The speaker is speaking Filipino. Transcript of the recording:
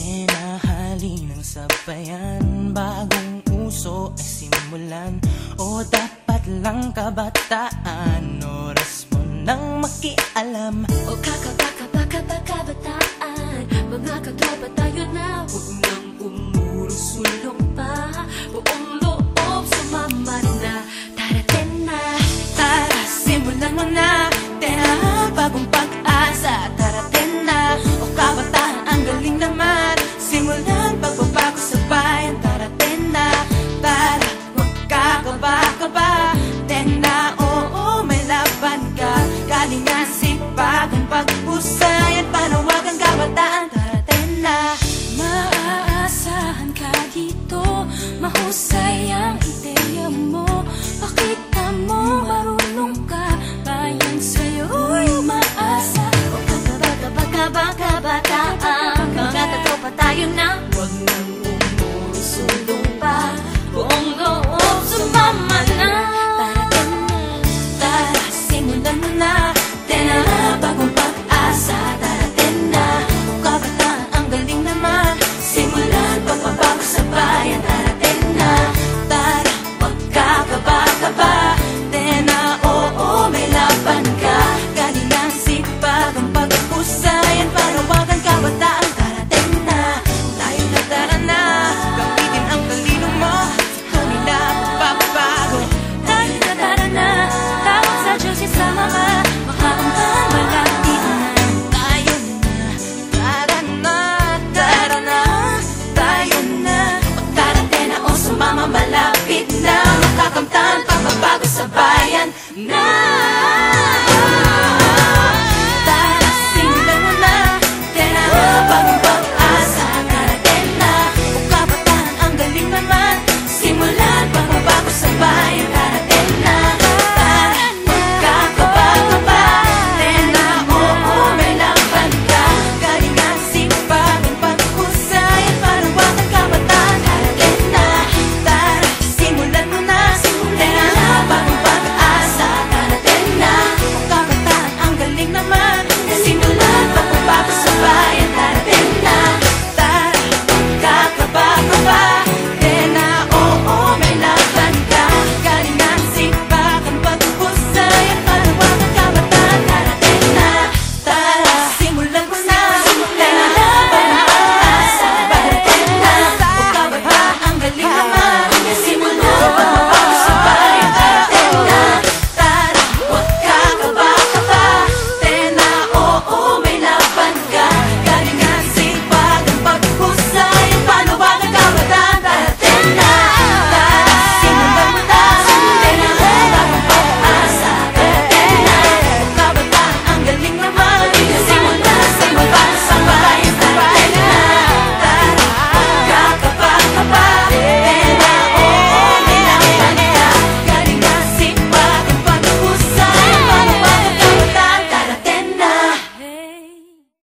Tinahali ng sabayan, bagong uso ay simulan. O dapat lang kabataan, oras mo nang makialam. O kabataan, mga katropa tayo na. Huwag nang umurusulong pa, buong loob sumama na. Darating na, Tara, simulan mo na. Tena, bagong pag-asa. Darating na, o kabataan, ang galing naman. Simulan, pagbabago sa bayan. Darating na, tara, huwag kakaba-kaba. Tena, oo, may laban ka. Galingan, sipagan, pag-usayan, panawagan, kabataan. Darating na, maaasahan ka dito. Mahusay ang ideya mo. Pakita mo, marunong ka. Bayan sa'yo'y umaasa. O kabataan, mga katropa tayo na. huwag nang